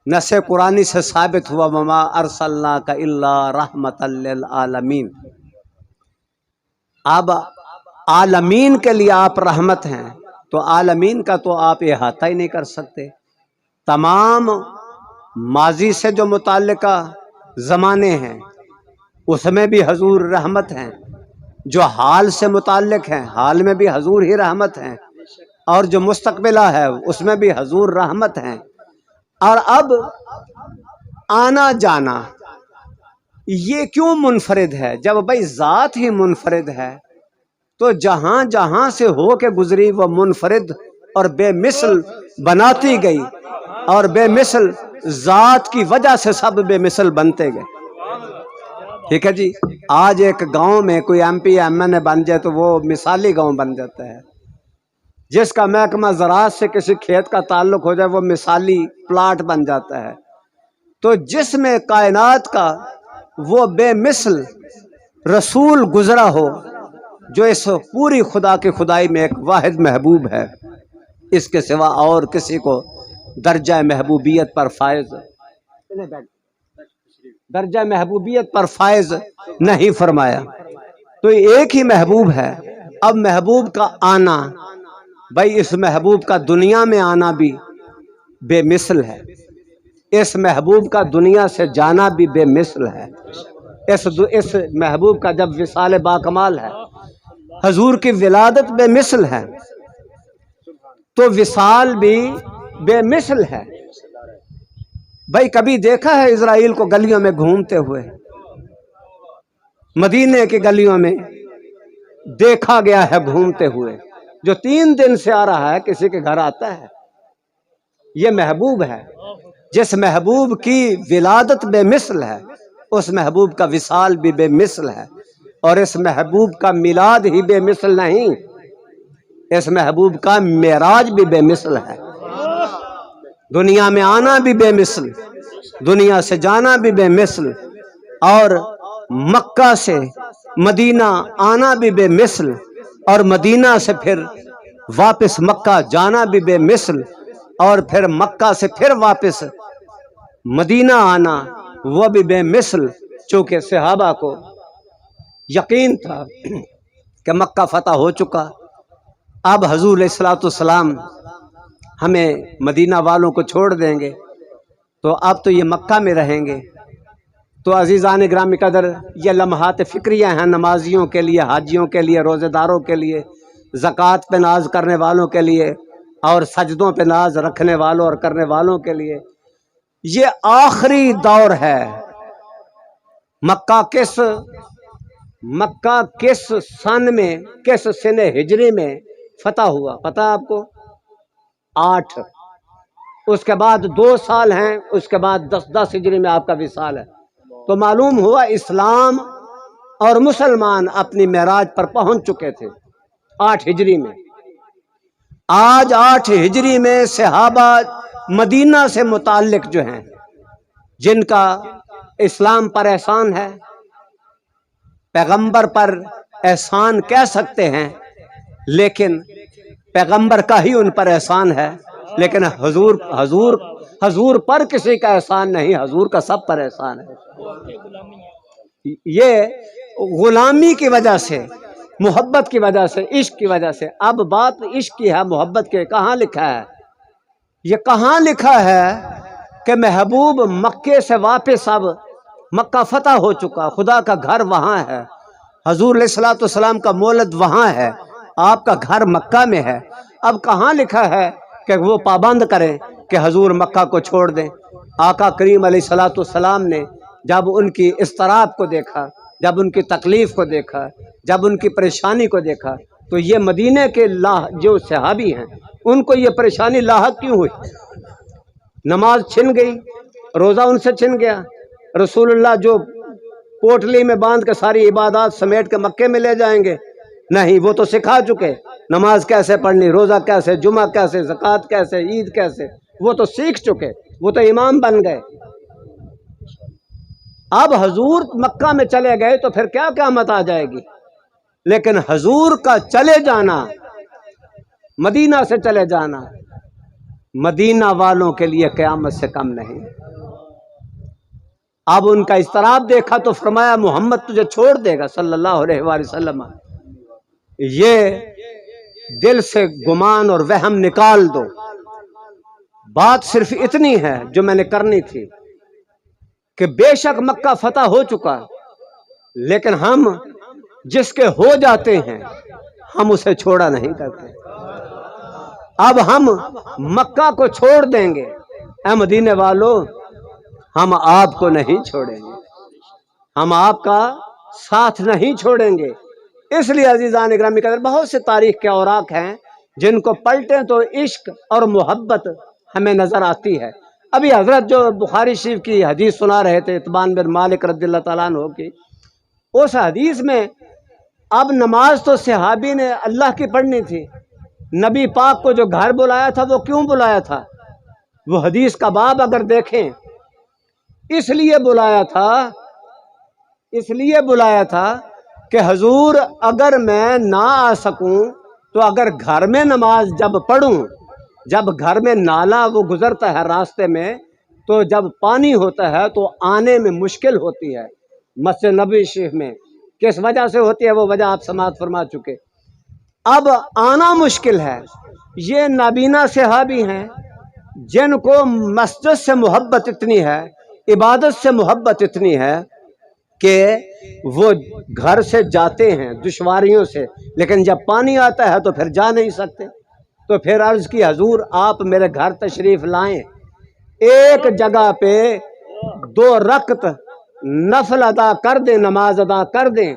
नस्से कुरानी से साबित हुआ वमा अरसलनाका इल्ला रहमतल लिल आलमीन। अब आलमीन के लिए आप रहमत हैं, तो आलमीन का तो आप इहाता ही नहीं कर सकते। तमाम माजी से जो मुताल्लिका ज़माने हैं उसमें भी हजूर रहमत हैं, जो हाल से मुताल्लिक हैं हाल में भी हजूर ही रहमत हैं, और जो मुस्तकबिला है उसमें भी हजूर रहमत हैं। और अब आना जाना ये क्यों मुनफरिद है? जब भाई ज़ात ही मुनफरिद है तो जहां जहां से हो के गुजरी वो मुनफरिद और बेमिसल बनाती गई, और बेमिसल ज़ात की वजह से सब बेमिसल बनते गए। ठीक है जी। आज एक गांव में कोई MP MNA बन जाए तो वो मिसाली गांव बन जाता है। जिसका महकमा ज़राअत से किसी खेत का ताल्लुक हो जाए वो मिसाली प्लाट बन जाता है। तो जिसमें कायनात का वो बेमिसल रसूल गुजरा हो, जो इस पूरी खुदा की खुदाई में एक वाहिद महबूब है, इसके सिवा और किसी को दर्जा महबूबियत पर फायज दर्जा महबूबियत पर फायज नहीं फरमाया। तो एक ही महबूब है। अब महबूब का आना, भाई इस महबूब का दुनिया में आना भी बेमिसल है, इस महबूब का दुनिया से जाना भी बेमिसल है। इस महबूब का जब विसाल बाकमाल है, हजूर की विलादत बेमिसल है, तो विसाल भी बेमिसल है। भाई कभी देखा है इजराइल को गलियों में घूमते हुए? मदीने की गलियों में देखा गया है घूमते हुए। जो 3 दिन से आ रहा है किसी के घर आता है, ये महबूब है। जिस महबूब की विलादत बेमिसल है उस महबूब का विसाल भी बेमिसल है, और इस महबूब का मिलाद ही बेमिसल नहीं, इस महबूब का मेराज भी बेमिसल है। दुनिया में आना भी बेमिसल, दुनिया से जाना भी बेमिसल, और मक्का से मदीना आना भी बेमिसल, और मदीना से फिर वापस मक्का जाना भी बेमिसल, और फिर मक्का से फिर वापस मदीना आना वो भी बेमिसल। चूँकि सहाबा को यकीन था कि मक्का फतह हो चुका, अब हजूर अलैहिस्सलाम हमें मदीना वालों को छोड़ देंगे, तो अब तो ये मक्का में रहेंगे। तो अजीज़ान ग्रामी कदर, ये लम्हात फ़िक्रिया हैं नमाजियों के लिए, हाजियों के लिए, रोज़ेदारों के लिए, ज़कात पे नाज करने वालों के लिए, और सजदों पे नाज रखने वालों और करने वालों के लिए। ये आखिरी दौर है। मक्का किस सन में, किस सने हिजरी में फतह हुआ पता है आपको? 8। उसके बाद 2 साल हैं, उसके बाद 10 हिजरी में आपका विसाल है। तो मालूम हुआ इस्लाम और मुसलमान अपनी मेराज पर पहुंच चुके थे 8 हिजरी में। आज 8 हिजरी में सहाबा मदीना से मुताल्लिक जो हैं, जिनका इस्लाम पर एहसान है, पैगंबर पर एहसान कह सकते हैं, लेकिन पैगंबर का ही उन पर एहसान है, लेकिन हजूर पर किसी का एहसान नहीं, हजूर का सब पर एहसान है। ये गुलामी की वजह से, मोहब्बत की वजह से, इश्क की वजह से। अब बात इश्क की है, मोहब्बत के कहाँ लिखा है? ये कहाँ लिखा है कि महबूब मक्के से वापस, अब मक्का फतह हो चुका, खुदा का घर वहाँ है, हजूर अलैहिस्सलाम का मौलद वहाँ है, आपका घर मक्का में है। अब कहाँ लिखा है कि वो पाबंद करें कि हजूर मक्का को छोड़ दें? आका करीम अलैहिस्सलाम ने जब उनकी इस्तराब को देखा, जब उनकी तकलीफ़ को देखा, जब उनकी परेशानी को देखा, तो ये मदीने के जो सहाबी हैं उनको ये परेशानी लाहक क्यों हुई? नमाज छिन गई, रोज़ा उनसे छिन गया। रसूलुल्लाह जो पोटली में बांध के सारी इबादत समेट के मक्के में ले जाएंगे, नहीं, वो तो सिखा चुके नमाज कैसे पढ़नी, रोज़ा कैसे, जुमा कैसे, ज़कात कैसे, ईद कैसे, वो तो सीख चुके, वो तो इमाम बन गए। अब हजूर मक्का में चले गए तो फिर क्या क़यामत आ जाएगी। लेकिन हजूर का चले जाना, मदीना से चले जाना, मदीना वालों के लिए क़यामत से कम नहीं। अब उनका इस्तराब देखा तो फरमाया मोहम्मद तुझे छोड़ देगा सल्लल्लाहु अलैहि वसल्लम, ये दिल से गुमान और वहम निकाल दो। बात सिर्फ इतनी है जो मैंने करनी थी कि बेशक मक्का फतह हो चुका, लेकिन हम जिसके हो जाते हैं हम उसे छोड़ा नहीं करते। अब हम मक्का को छोड़ देंगे, ऐ मदीने वालों हम आपको नहीं छोड़ेंगे, हम आपका साथ नहीं छोड़ेंगे। इसलिए अजीज़ान इकराम के बहुत से तारीख के औराक हैं जिनको पलटें तो इश्क और मोहब्बत हमें नजर आती है। अभी हजरत जो बुखारी शरीफ की हदीस सुना रहे थे इत्बान बिन मालिक रज़ियल्लाहु ताला अन्हु की, उस हदीस में अब नमाज तो सहाबी ने अल्लाह की पढ़नी थी, नबी पाक को जो घर बुलाया था वो क्यों बुलाया था, वो हदीस का बाब अगर देखें, इसलिए बुलाया था कि हजूर अगर मैं ना आ सकूं तो अगर घर में नमाज जब पढ़ूं, जब घर में नाला वो गुजरता है रास्ते में, तो जब पानी होता है तो आने में मुश्किल होती है मस्जिद नबी शरीफ में। किस वजह से होती है वो वजह आप समाअत फरमा चुके। अब आना मुश्किल है। ये नाबीना सहाबी हैं जिनको मस्जिद से मोहब्बत इतनी है, इबादत से मोहब्बत इतनी है कि वो घर से जाते हैं दुश्वारियों से, लेकिन जब पानी आता है तो फिर जा नहीं सकते। तो फिर अर्ज की हजूर आप मेरे घर तशरीफ लाएं, एक जगह पे 2 रकत नफल अदा कर दें, नमाज अदा कर दें,